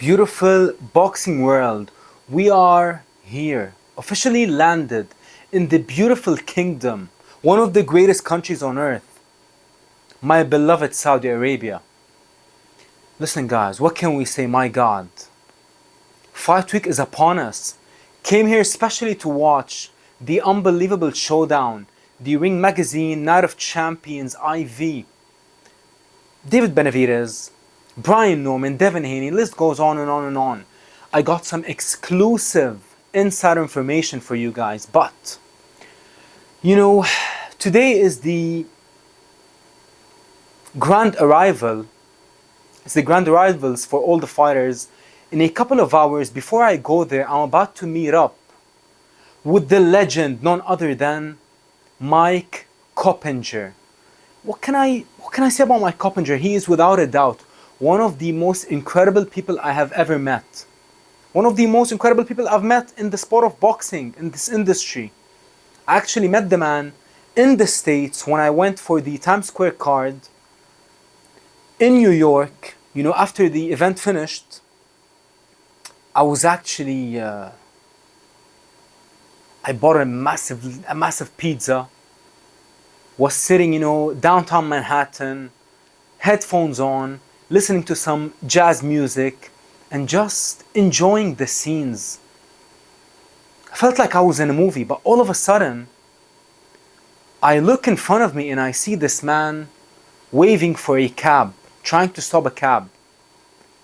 Beautiful boxing world, we are here, officially landed in the beautiful kingdom, one of the greatest countries on earth, my beloved Saudi Arabia. Listen guys, what can we say? My God, Fight Week is upon us. Came here especially to watch the unbelievable showdown, the Ring Magazine Night of Champions IV. David Benavidez, Brian Norman, Devin Haney, list goes on and on and on. I got some exclusive insider information for you guys, but today is the grand arrival. It's the grand arrivals for all the fighters. In a couple of hours before I go there, I'm about to meet up with the legend, none other than Mike Coppinger. What can I say about Mike Coppinger? He is without a doubt one of the most incredible people I have ever met. One of the most incredible people I've met in the sport of boxing, in this industry. I actually met the man in the States when I went for the Times Square card in New York. After the event finished, I was actually I bought a massive pizza. Was sitting, downtown Manhattan, headphones on, listening to some jazz music, and just enjoying the scenes. I felt like I was in a movie, but all of a sudden, I look in front of me and I see this man waving for a cab, trying to stop a cab.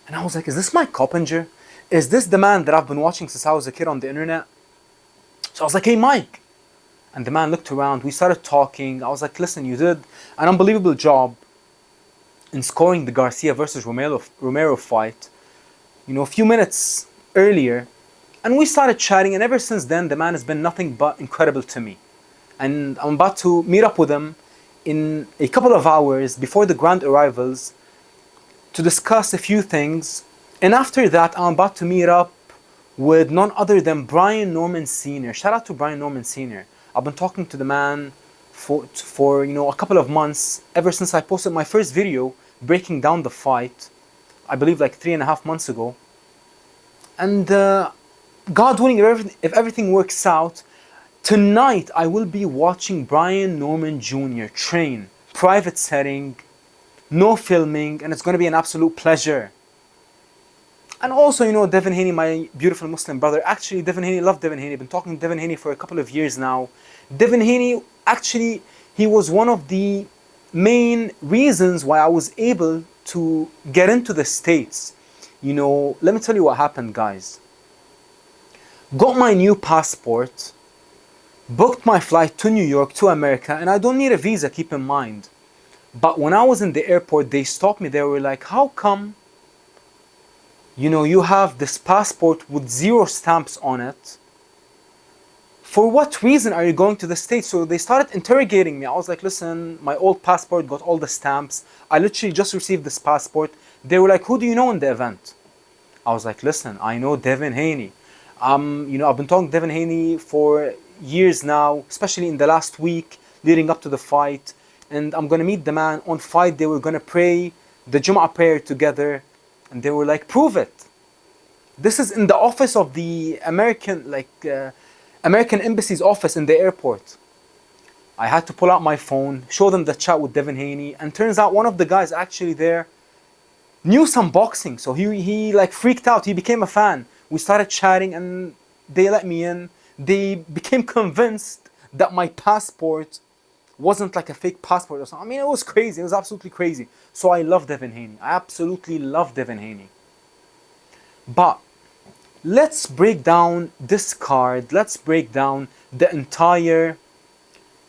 And I was like, is this Mike Coppinger? Is this the man that I've been watching since I was a kid on the internet? So I was like, hey Mike. And the man looked around, we started talking. I was like, listen, you did an unbelievable job in scoring the Garcia versus Romero fight, a few minutes earlier. And we started chatting, and ever since then, the man has been nothing but incredible to me. And I'm about to meet up with him in a couple of hours before the grand arrivals to discuss a few things. And after that, I'm about to meet up with none other than Brian Norman Sr. Shout out to Brian Norman Sr. I've been talking to the man for a couple of months, ever since I posted my first video breaking down the fight, I believe like 3.5 months ago. And God willing, if everything works out, tonight I will be watching Brian Norman Jr. train, private setting, no filming, and it's going to be an absolute pleasure. And also, Devin Haney, my beautiful Muslim brother. Actually, Devin Haney, love Devin Haney. I've been talking to Devin Haney for a couple of years now. Devin Haney, actually, he was one of the main reasons why I was able to get into the States. Let me tell you what happened, guys. Got my new passport, booked my flight to New York, to America, and I don't need a visa, keep in mind. But when I was in the airport, they stopped me. They were like, how come you have this passport with 0 stamps on it? For what reason are you going to the States? So they started interrogating me. I was like, listen, my old passport got all the stamps. I literally just received this passport. They were like, who do you know in the event? I was like, listen, I know Devin Haney. I've been talking to Devin Haney for years now, especially in the last week leading up to the fight. And I'm going to meet the man on fight. They were going to pray the Jum'ah prayer together. And they were like, prove it. This is in the office of the American Embassy's office in the airport. I had to pull out my phone, show them the chat with Devin Haney, and turns out one of the guys actually there knew some boxing. So he freaked out. He became a fan. We started chatting and they let me in. They became convinced that my passport wasn't like a fake passport or something. I mean, it was crazy. It was absolutely crazy. So I love Devin Haney. I absolutely love Devin Haney. But let's break down this card. Let's break down the entire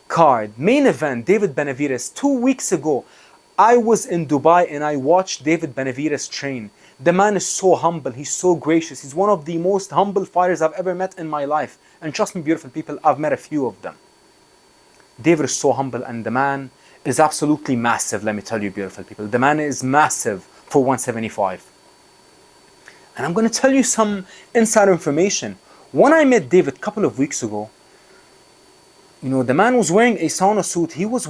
card. Main event, David Benavidez. 2 weeks ago, I was in Dubai and I watched David Benavidez train. The man is so humble. He's so gracious. He's one of the most humble fighters I've ever met in my life. And trust me, beautiful people, I've met a few of them. David is so humble, and the man is absolutely massive, let me tell you, beautiful people. The man is massive for 175. And I'm going to tell you some insider information. When I met David a couple of weeks ago, the man was wearing a sauna suit. He was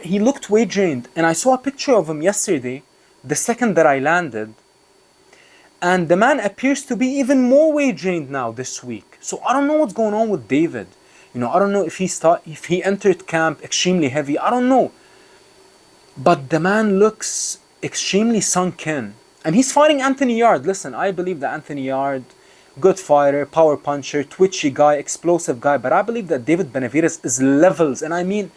he looked weight drained. And I saw a picture of him yesterday, the second that I landed. And the man appears to be even more weight drained now this week. So I don't know what's going on with David. I don't know if he entered camp extremely heavy. I don't know. But the man looks extremely sunk in. And he's fighting Anthony Yarde. Listen, I believe that Anthony Yarde, good fighter, power puncher, twitchy guy, explosive guy. But I believe that David Benavidez is levels, and I mean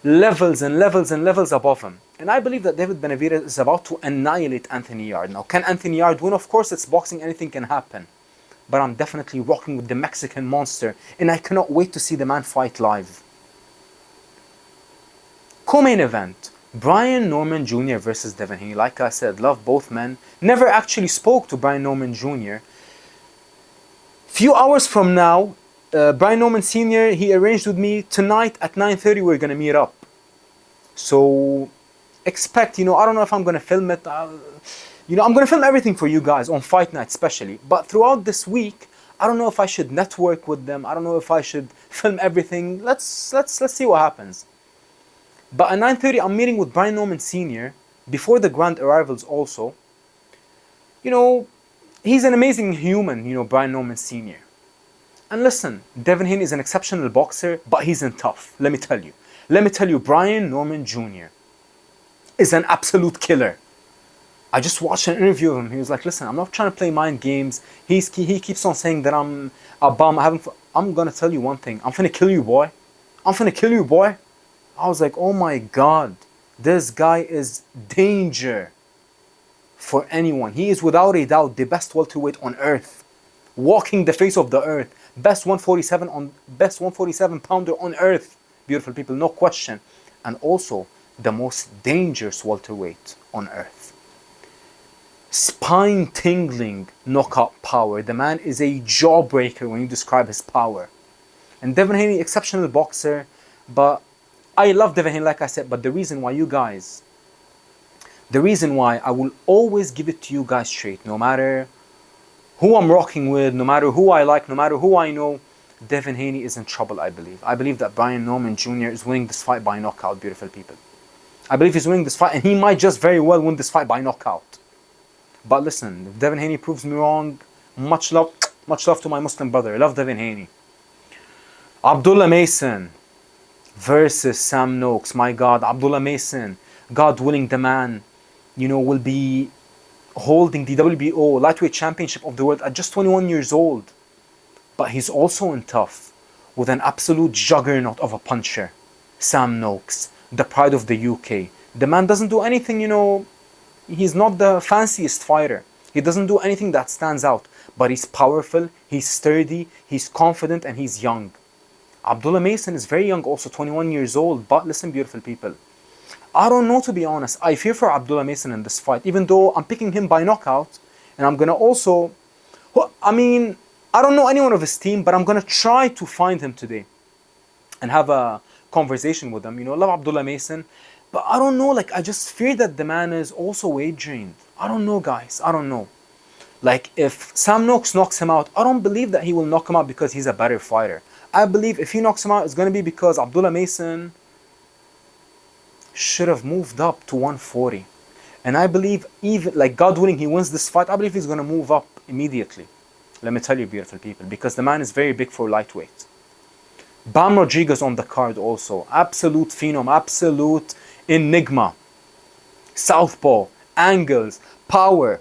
levels and levels and levels above him. And I believe that David Benavidez is about to annihilate Anthony Yarde. Now, can Anthony Yarde win? Of course, it's boxing, anything can happen. But I'm definitely rocking with the Mexican monster, and I cannot wait to see the man fight live. Co-main event, Brian Norman Jr. versus Devin Haney. Like I said, love both men. Never actually spoke to Brian Norman Jr. Few hours from now, Brian Norman Sr., he arranged with me tonight at 9:30 we're going to meet up. So expect, I don't know if I'm going to film it. I'm going to film everything for you guys on fight night especially. But throughout this week, I don't know if I should network with them. I don't know if I should film everything. Let's see what happens. But at 9:30, I'm meeting with Brian Norman Sr. before the grand arrivals also. He's an amazing human, Brian Norman Sr. And listen, Devin Haney is an exceptional boxer, but he's in tough. Let me tell you, Brian Norman Jr. is an absolute killer. I just watched an interview of him. He was like, listen, I'm not trying to play mind games. He keeps on saying that I'm a bum. I'm going to tell you one thing. I'm finna kill you, boy. I was like, oh my God, this guy is danger for anyone. He is without a doubt the best welterweight on earth, walking the face of the earth, best 147 pounder on earth, beautiful people, no question, and also the most dangerous welterweight on earth. Spine tingling knockout power. The man is a jawbreaker when you describe his power. And Devin Haney, exceptional boxer, but I love Devin Haney, like I said, but the reason why I will always give it to you guys straight, no matter who I'm rocking with, no matter who I like, no matter who I know, Devin Haney is in trouble, I believe. I believe that Brian Norman Jr. is winning this fight by knockout, beautiful people. I believe he's winning this fight, and he might just very well win this fight by knockout. But listen, if Devin Haney proves me wrong, much love to my Muslim brother. I love Devin Haney. Abdullah Mason versus Sam Noakes. My God, Abdullah Mason, God willing, the man, will be holding the WBO lightweight championship of the world at just 21 years old. But he's also in tough with an absolute juggernaut of a puncher, Sam Noakes, the pride of the UK. The man doesn't do anything, he's not the fanciest fighter. He doesn't do anything that stands out, but he's powerful, he's sturdy, he's confident, and he's young. Abdullah Mason is very young, also 21 years old. But listen, beautiful people, I don't know, to be honest. I fear for Abdullah Mason in this fight, even though I'm picking him by knockout. And I'm going to also, I don't know anyone of his team, but I'm going to try to find him today and have a conversation with him. Love Abdullah Mason. But I don't know, I just fear that the man is also weight drained. I don't know, guys. I don't know. If Sam Noakes knocks him out, I don't believe that he will knock him out because he's a better fighter. I believe if he knocks him out, it's going to be because Abdullah Mason should have moved up to 140. And I believe, even God willing, he wins this fight, I believe he's going to move up immediately. Let me tell you, beautiful people, because the man is very big for lightweight. Bam Rodriguez on the card also. Absolute phenom, absolute enigma. Southpaw, angles, power,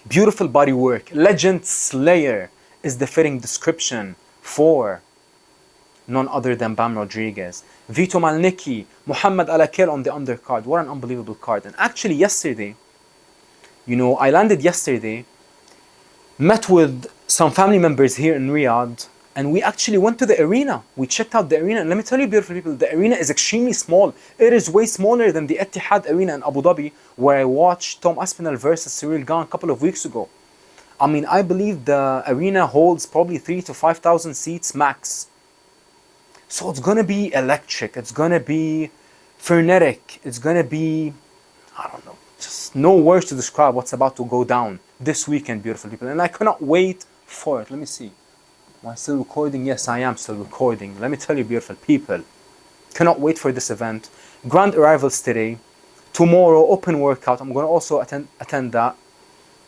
beautiful body work. Legend Slayer is the fitting description for none other than Bam Rodriguez. Vito Malnicki, Muhammad Alakil on the undercard. What an unbelievable card. And actually yesterday, I landed yesterday, met with some family members here in Riyadh, and we actually went to the arena. We checked out the arena, and let me tell you, beautiful people, the arena is extremely small. It is way smaller than the Etihad Arena in Abu Dhabi, where I watched Tom Aspinall versus Cyril Gane a couple of weeks ago. I believe the arena holds probably 3,000 to 5,000 seats max. So it's going to be electric. It's going to be frenetic. It's going to be, I don't know, just no words to describe what's about to go down this weekend, beautiful people. And I cannot wait for it. Let me see. Am I still recording? Yes, I am still recording. Let me tell you, beautiful people, cannot wait for this event. Grand arrivals today. Tomorrow, open workout. I'm going to also attend that.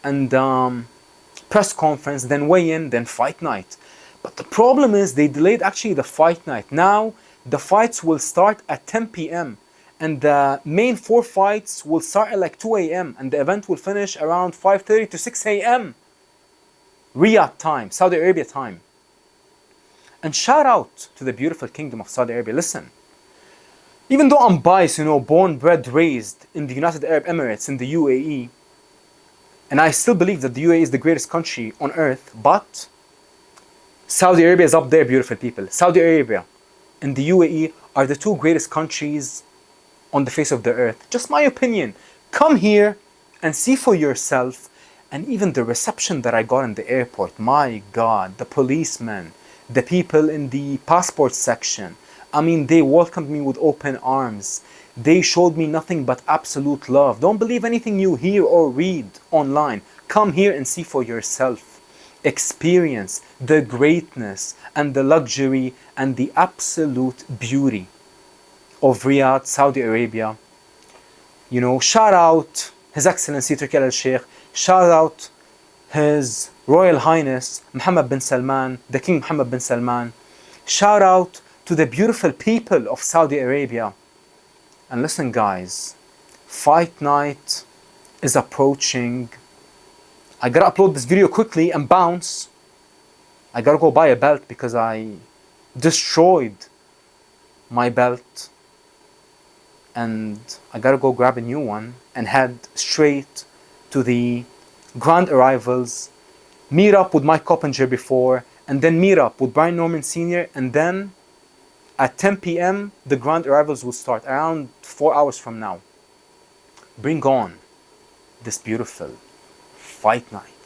and press conference, then weigh-in, then fight night. But the problem is they delayed actually the fight night. Now the fights will start at 10 p.m. and the main 4 fights will start at like 2 a.m. and the event will finish around 5:30 to 6 a.m. Riyadh time, Saudi Arabia time. And shout out to the beautiful kingdom of Saudi Arabia. Listen, even though I'm biased, born, bred, raised in the United Arab Emirates, in the UAE, and I still believe that the UAE is the greatest country on earth, but Saudi Arabia is up there, beautiful people. Saudi Arabia and the UAE are the 2 greatest countries on the face of the earth. Just my opinion. Come here and see for yourself. And even the reception that I got in the airport, my God, the policemen, the people in the passport section, I mean, they welcomed me with open arms. They showed me nothing but absolute love. Don't believe anything you hear or read online. Come here and see for yourself. Experience the greatness and the luxury and the absolute beauty of Riyadh, Saudi Arabia. Shout out His Excellency Turki al-Sheikh. Shout out His Royal Highness Mohammed bin Salman, the King Mohammed bin Salman. Shout out to the beautiful people of Saudi Arabia. And listen guys, fight night is approaching. I gotta upload this video quickly and bounce. I gotta go buy a belt because I destroyed my belt. And I gotta go grab a new one and head straight to the grand arrivals, meet up with Mike Coppinger before, and then meet up with Brian Norman Sr. And then at 10 p.m. the grand arrivals will start, around 4 hours from now. Bring on this beautiful fight night.